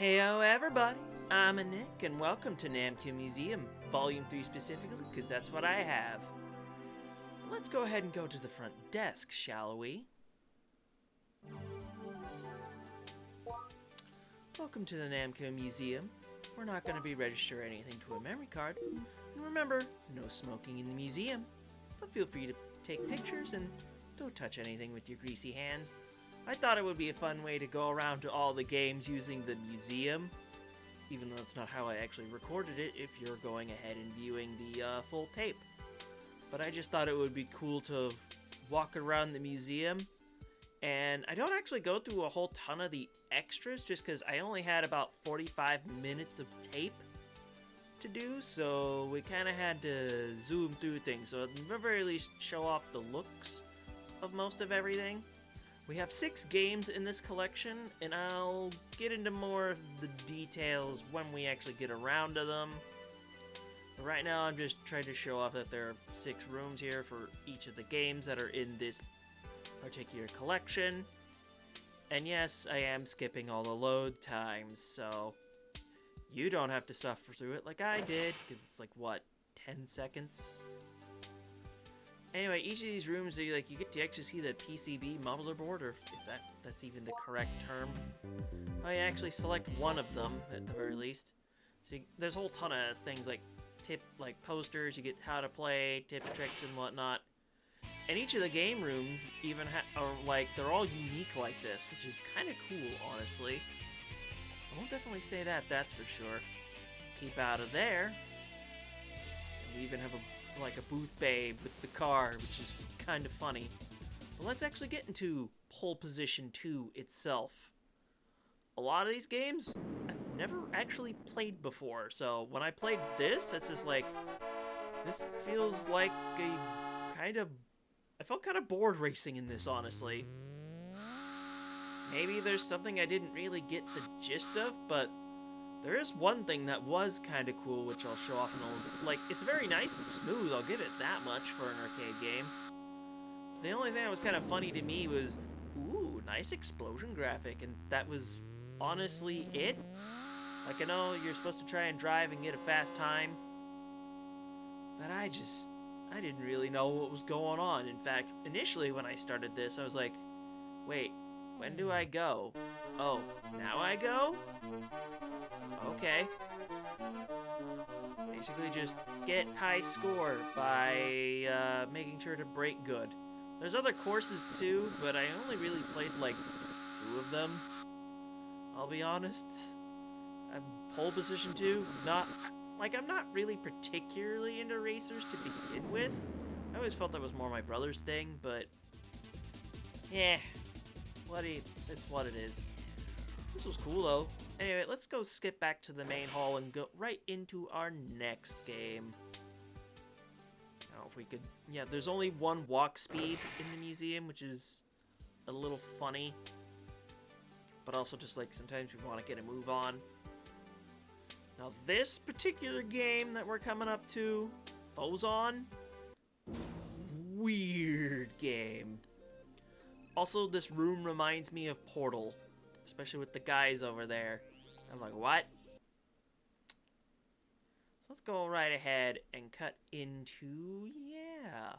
Heyo everybody, I'm Nick and welcome to Namco Museum, Volume 3 specifically, because that's what I have. Let's go ahead and go to the front desk, shall we? Welcome to the Namco Museum. We're not going to be registering anything to a memory card. And remember, no smoking in the museum. But feel free to take pictures and don't touch anything with your greasy hands. I thought it would be a fun way to go around to all the games using the museum, even though that's not how I actually recorded it if you're going ahead and viewing the full tape. But I just thought it would be cool to walk around the museum, and I don't actually go through a whole ton of the extras just because I only had about 45 minutes of tape to do, so we kind of had to zoom through things, so at the very least show off the looks of most of everything. We have 6 games in this collection, and I'll get into more of the details when we actually get around to them. But right now, I'm just trying to show off that there are 6 rooms here for each of the games that are in this particular collection. And yes, I am skipping all the load times, so you don't have to suffer through it like I did, because it's like, what, 10 seconds? Anyway, each of these rooms, you get to actually see the PCB motherboard, or if that's even the correct term. I actually select one of them, at the very least. So there's a whole ton of things like posters, you get how to play, tips, tricks, and whatnot. And each of the game rooms even they're all unique like this, which is kind of cool, honestly. I won't definitely say that, that's for sure. Keep out of there. And we even have a booth babe with the car, which is kind of funny. But let's actually get into Pole Position 2 itself. A lot of these games I've never actually played before, so when I played this, it's just like, this feels like I felt kind of bored racing in this, honestly. Maybe there's something I didn't really get the gist of, but there is one thing that was kind of cool, which I'll show off in a little bit. Like, it's very nice and smooth, I'll give it that much for an arcade game. The only thing that was kind of funny to me was, ooh, nice explosion graphic, and that was honestly it. Like, I know you're supposed to try and drive and get a fast time, but I didn't really know what was going on. In fact, initially when I started this, I was like, wait, when do I go? Oh, now I go? Okay. Basically just get high score by making sure to brake good. There's other courses too, but I only really played like 2 of them. I'll be honest. Pole Position 2, I'm not really particularly into racers to begin with. I always felt that was more my brother's thing, but yeah, it's what it is. This was cool though. Anyway, let's go skip back to the main hall and go right into our next game. Now, if we could... Yeah, there's only 1 walk speed in the museum, which is a little funny. But also just like sometimes we want to get a move on. Now, this particular game that we're coming up to, Fozon, weird game. Also, this room reminds me of Portal. Especially with the guys over there. I'm like, what? So let's go right ahead and cut into... Yeah.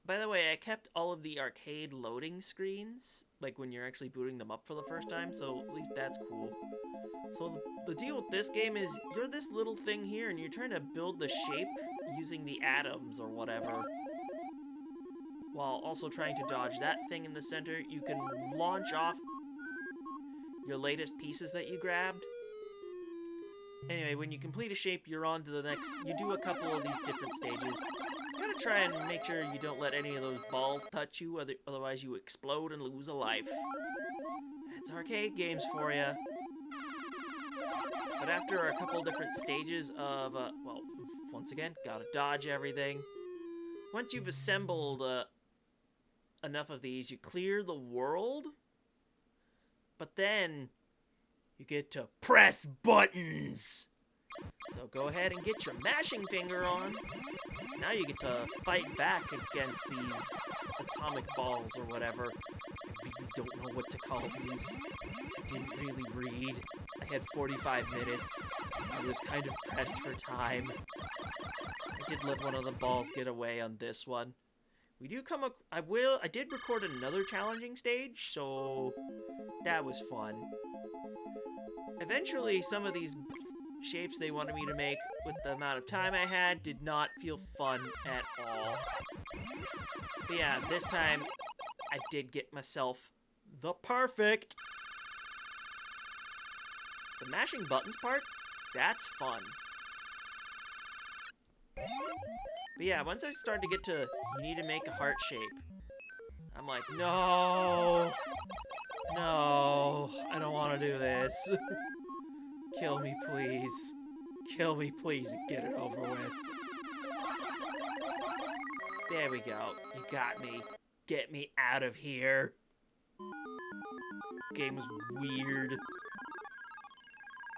By the way, I kept all of the arcade loading screens, like when you're actually booting them up for the first time, so at least that's cool. So the deal with this game is, you're this little thing here, and you're trying to build the shape using the atoms or whatever. While also trying to dodge that thing in the center, you can launch off your latest pieces that you grabbed. Anyway, when you complete a shape, you're on to the next. You do a couple of these different stages. You gotta try and make sure you don't let any of those balls touch you, otherwise you explode and lose a life. That's arcade games for you. But after a couple different stages of, well, once again, gotta dodge everything. Once you've assembled enough of these, you clear the world. But then, you get to press buttons! So go ahead and get your mashing finger on. Now you get to fight back against these atomic balls or whatever. really don't know what to call these. I didn't really read. I had 45 minutes. I was kind of pressed for time. I did let one of the balls get away on this one. We do come up... I did record another challenging stage, so that was fun. Eventually, some of these shapes they wanted me to make with the amount of time I had did not feel fun at all. But yeah, this time I did get myself the perfect. The mashing buttons part, that's fun. But yeah, once I started to get to, you need to make a heart shape, I'm like, no, I don't want to do this. Kill me, please. Kill me, please, and get it over with. There we go. You got me. Get me out of here. This game was weird.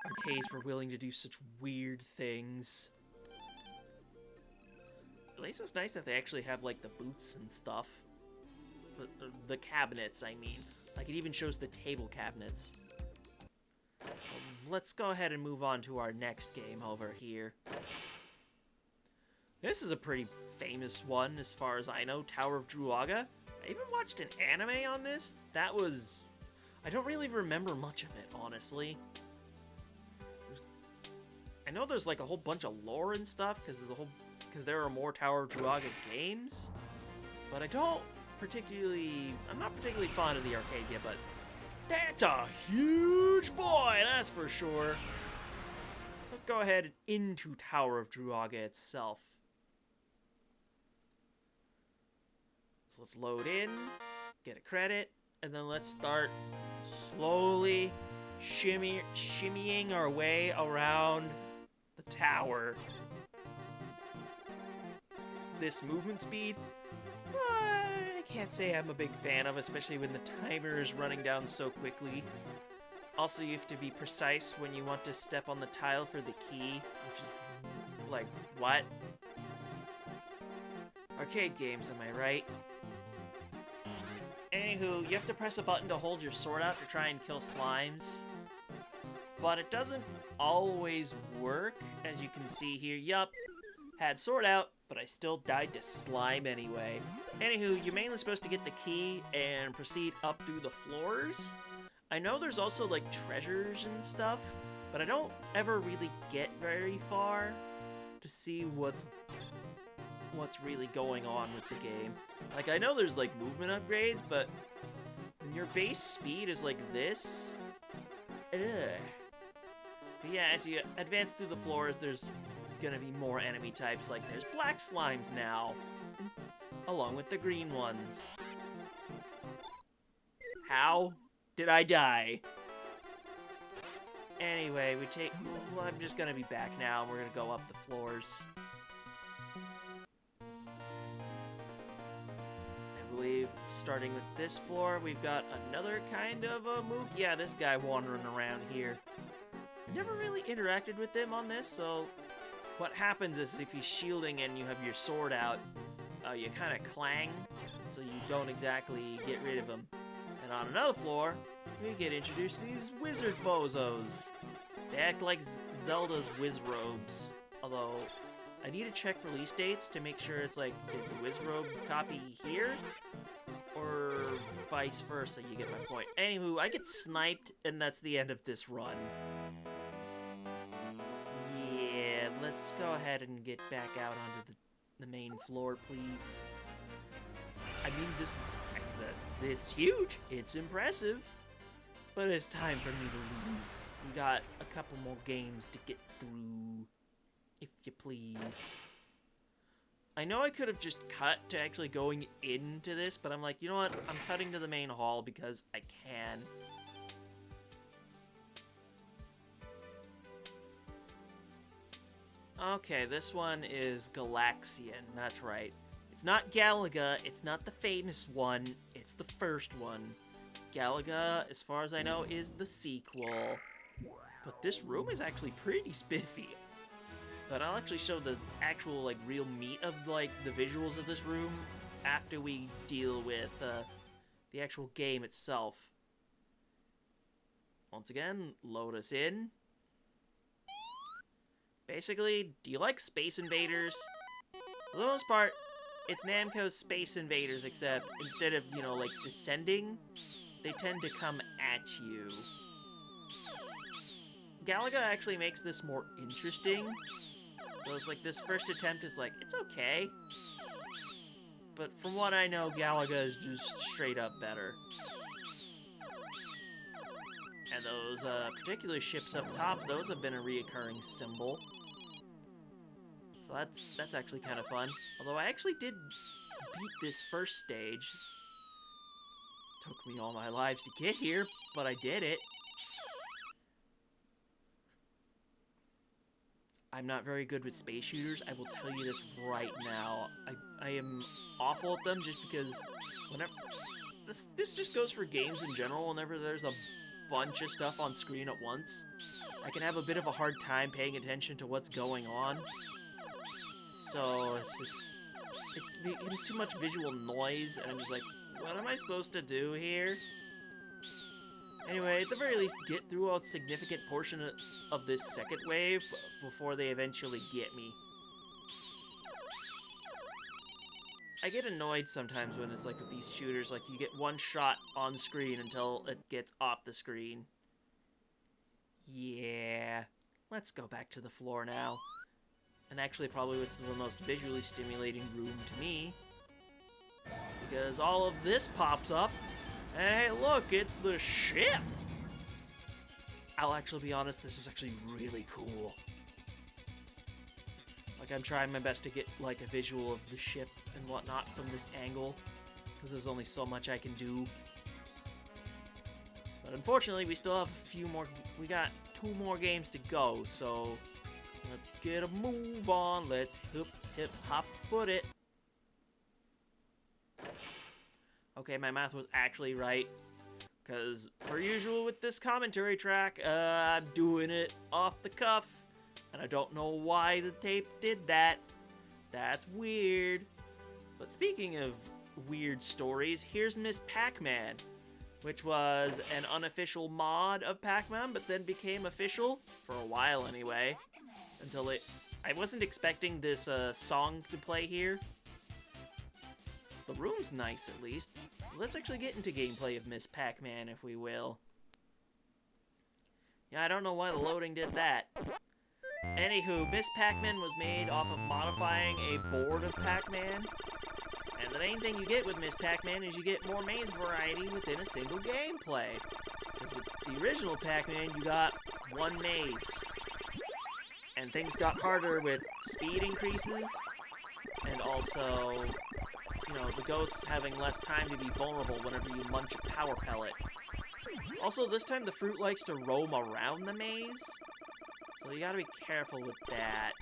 Arcades were willing to do such weird things. At least it's nice that they actually have, like, the boots and stuff. The cabinets, I mean. Like, it even shows the table cabinets. Let's go ahead and move on to our next game over here. This is a pretty famous one, as far as I know, Tower of Druaga. I even watched an anime on this. That was... I don't really remember much of it, honestly. I know there's like a whole bunch of lore and stuff, because there are more Tower of Druaga games. But I'm not particularly fond of the Arcadia, but that's a huge boy, that's for sure. Let's go ahead and into Tower of Druaga itself. So let's load in, get a credit, and then let's start slowly shimmying our way around the tower. This movement speed, I can't say I'm a big fan of, especially when the timer is running down so quickly. Also, you have to be precise when you want to step on the tile for the key, which is like, what? Arcade games, am I right? Anywho, you have to press a button to hold your sword out to try and kill slimes. But it doesn't always work, as you can see here. Yup, had sword out, but I still died to slime anyway. Anywho, you're mainly supposed to get the key and proceed up through the floors. I know there's also, like, treasures and stuff, but I don't ever really get very far to see what's really going on with the game. Like, I know there's, like, movement upgrades, but when your base speed is like this, ugh. But yeah, as you advance through the floors, there's gonna be more enemy types. Like, there's black slimes now, along with the green ones. How did I die? Anyway, well, I'm just gonna be back now. We're gonna go up the floors. I believe, starting with this floor, we've got another kind of a move. Yeah, this guy wandering around here. Never really interacted with him on this, so what happens is if he's shielding and you have your sword out, you kind of clang, so you don't exactly get rid of him. And on another floor, we get introduced to these wizard bozos. They act like Zelda's Wizrobes, although I need to check release dates to make sure it's like, did the Wizrobe copy here? Or vice versa, you get my point. Anywho, I get sniped, and that's the end of this run. Yeah, let's go ahead and get back out onto the main floor, please. I mean, it's huge, it's impressive, but it's time for me to leave. We got a couple more games to get through, if you please. I know I could have just cut to actually going into this, but I'm like, you know what? I'm cutting to the main hall because I can. Okay, this one is Galaxian, that's right. It's not Galaga, it's not the famous one, it's the first one. Galaga, as far as I know, is the sequel. But this room is actually pretty spiffy. But I'll actually show the actual, like, real meat of, like, the visuals of this room after we deal with the the actual game itself. Once again, load us in. Basically, do you like Space Invaders? For the most part, it's Namco's Space Invaders, except instead of, you know, like, descending, they tend to come at you. Galaga actually makes this more interesting. So it's like, this first attempt is like, it's okay. But from what I know, Galaga is just straight up better. And those particular ships up top, those have been a reoccurring symbol. So that's actually kind of fun. Although I actually did beat this first stage. Took me all my lives to get here, but I did it. I'm not very good with space shooters. I will tell you this right now. I am awful at them just because whenever... This just goes for games in general. Whenever there's a bunch of stuff on screen at once, I can have a bit of a hard time paying attention to what's going on. So it's just... It was too much visual noise, and I'm just like, what am I supposed to do here? Anyway, at the very least, get through a significant portion of this second wave before they eventually get me. I get annoyed sometimes when it's like with these shooters, like you get one shot on screen until it gets off the screen. Yeah, let's go back to the floor now. And actually probably what's the most visually stimulating room to me. Because all of this pops up. Hey, look, it's the ship! I'll actually be honest, this is actually really cool. Like, I'm trying my best to get, like, a visual of the ship and whatnot from this angle, because there's only so much I can do. But unfortunately, we still have a few more... We got 2 more games to go, so... Let's get a move on. Let's hip, hop, foot it. Okay, my math was actually right. Because, per usual with this commentary track, I'm doing it off the cuff. And I don't know why the tape did that. That's weird. But speaking of weird stories, here's Miss Pac-Man. Which was an unofficial mod of Pac-Man, but then became official. For a while, anyway. Until it... I wasn't expecting this song to play here. The room's nice, at least. Let's actually get into gameplay of Miss Pac-Man, if we will. Yeah, I don't know why the loading did that. Anywho, Miss Pac-Man was made off of modifying a board of Pac-Man. And the main thing you get with Miss Pac-Man is you get more maze variety within a single gameplay. Because with the original Pac-Man, you got one maze. And things got harder with speed increases, and also... You know, the ghosts having less time to be vulnerable whenever you munch a power pellet. Also, this time the fruit likes to roam around the maze, so you gotta be careful with that.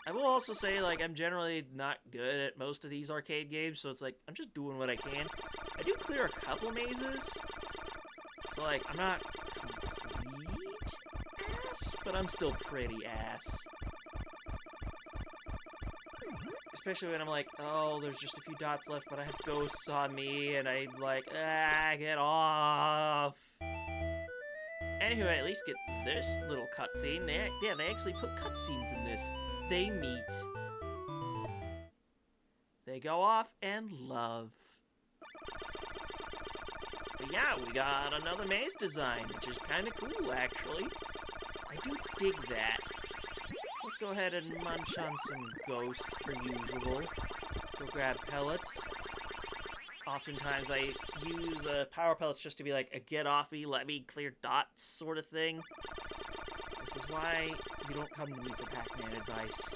I will also say, like, I'm generally not good at most of these arcade games, so it's like, I'm just doing what I can. I do clear a couple mazes, so, like, I'm not complete ass, but I'm still pretty ass. Especially when I'm like, oh, there's just a few dots left, but I have ghosts on me, and I'm like, get off. Anyway, at least get this little cutscene. They actually put cutscenes in this. They meet. They go off and love. But yeah, we got another maze design, which is kind of cool, actually. I do dig that. Let's go ahead and munch on some ghosts, per usual. Go grab pellets. Oftentimes I use power pellets just to be like a get off me, let me clear dots sort of thing. This is why you don't come to me for Pac-Man advice.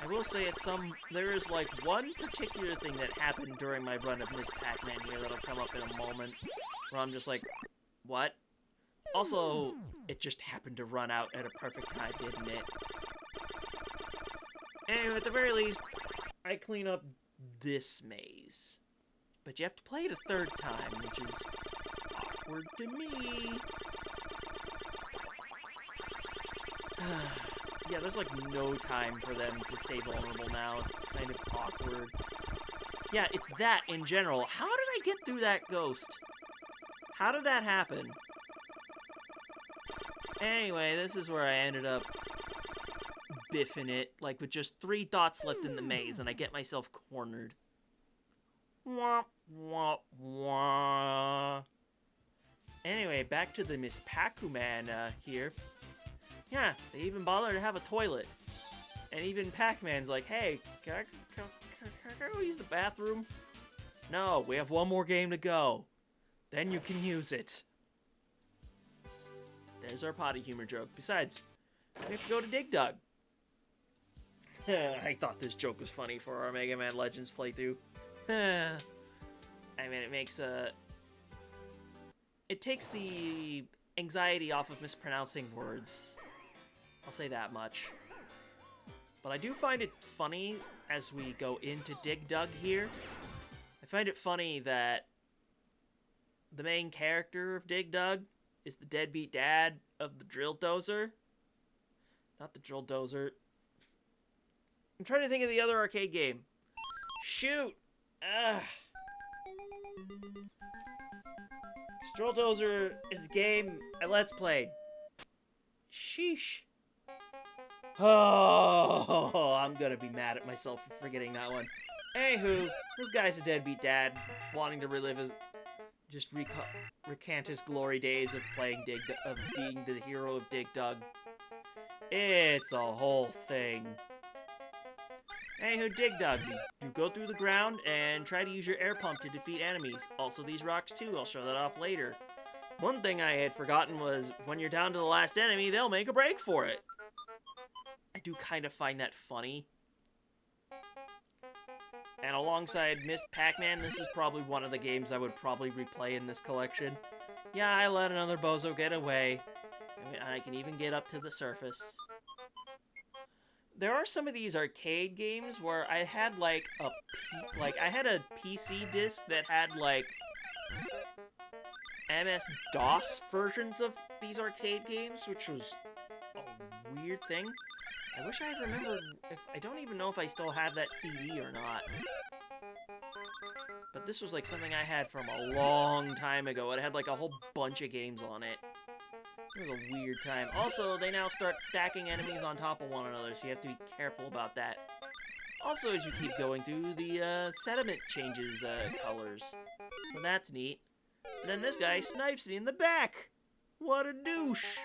I will say there is like one particular thing that happened during my run of Miss Pac-Man here that'll come up in a moment, where I'm just like, what? Also, it just happened to run out at a perfect time, didn't it? Anyway, at the very least, I clean up this maze. But you have to play it a third time, which is awkward to me. Yeah, there's like no time for them to stay vulnerable now. It's kind of awkward. Yeah, it's that in general. How did I get through that ghost? How did that happen? Anyway, this is where I ended up biffing it, like with just 3 dots left in the maze, and I get myself cornered. Wah, wah, wah. Anyway, back to the Miss Pac-Man here. Yeah, they even bother to have a toilet. And even Pac-Man's like, hey, can I go use the bathroom? No, we have one more game to go. Then you can use it. There's our potty humor joke. Besides, we have to go to Dig Dug. I thought this joke was funny for our Mega Man Legends playthrough. I mean, it takes the anxiety off of mispronouncing words. I'll say that much. But I do find it funny as we go into Dig Dug here. I find it funny that the main character of Dig Dug is the deadbeat dad of the drill dozer. Not the drill dozer. I'm trying to think of the other arcade game. Shoot! Ugh. Drill dozer is a game I Let's Played. Sheesh. Oh, I'm gonna be mad at myself for forgetting that one. Anywho, this guy's a deadbeat dad, wanting to relive his, just recant his glory days of playing of being the hero of Dig Dug. It's a whole thing. Anywho, Dig Dug, you go through the ground and try to use your air pump to defeat enemies. Also these rocks too, I'll show that off later. One thing I had forgotten was, when you're down to the last enemy, they'll make a break for it. I do kind of find that funny. And alongside Miss Pac-Man, this is probably one of the games I would probably replay in this collection. Yeah, I let another bozo get away. I can even get up to the surface. There are some of these arcade games where I had like I had a PC disc that had like MS-DOS versions of these arcade games, which was a weird thing. I wish I remembered if I don't even know if I still have that CD or not. But this was like something I had from a long time ago. It had like a whole bunch of games on it. It was a weird time. Also, they now start stacking enemies on top of one another, so you have to be careful about that. Also, as you keep going through, the sediment changes colors. So that's neat. And then this guy snipes me in the back! What a douche!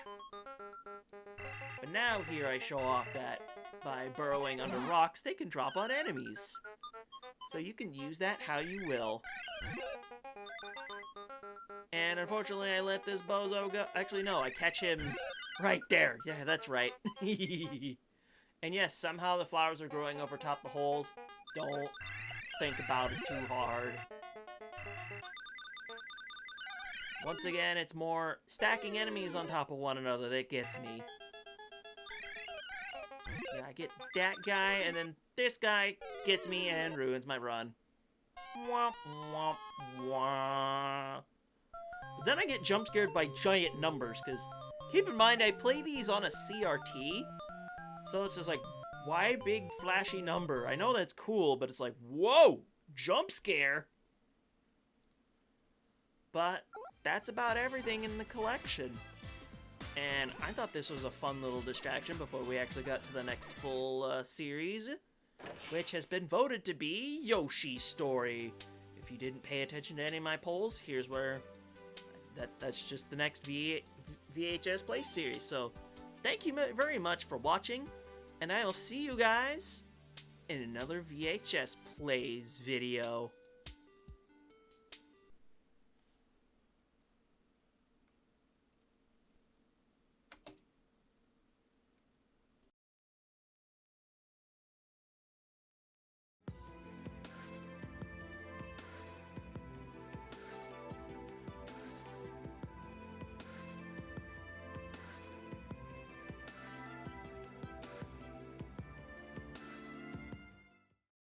But now here I show off that by burrowing under rocks, they can drop on enemies. So you can use that how you will. And unfortunately, I let this bozo go. Actually, no, I catch him right there. Yeah, that's right. And yes, somehow the flowers are growing over top the holes. Don't think about it too hard. Once again, it's more stacking enemies on top of one another that gets me. Yeah, I get that guy, and then this guy gets me and ruins my run. Womp, womp, womp. But then I get jump scared by giant numbers, because keep in mind I play these on a CRT, so it's just like, why big flashy number? I know that's cool, but it's like, whoa, jump scare. But that's about everything in the collection. And I thought this was a fun little distraction before we actually got to the next full series, which has been voted to be Yoshi's Story. If you didn't pay attention to any of my polls, here's where that's just the next VHS Play series. So thank you very much for watching, and I will see you guys in another VHS Plays video.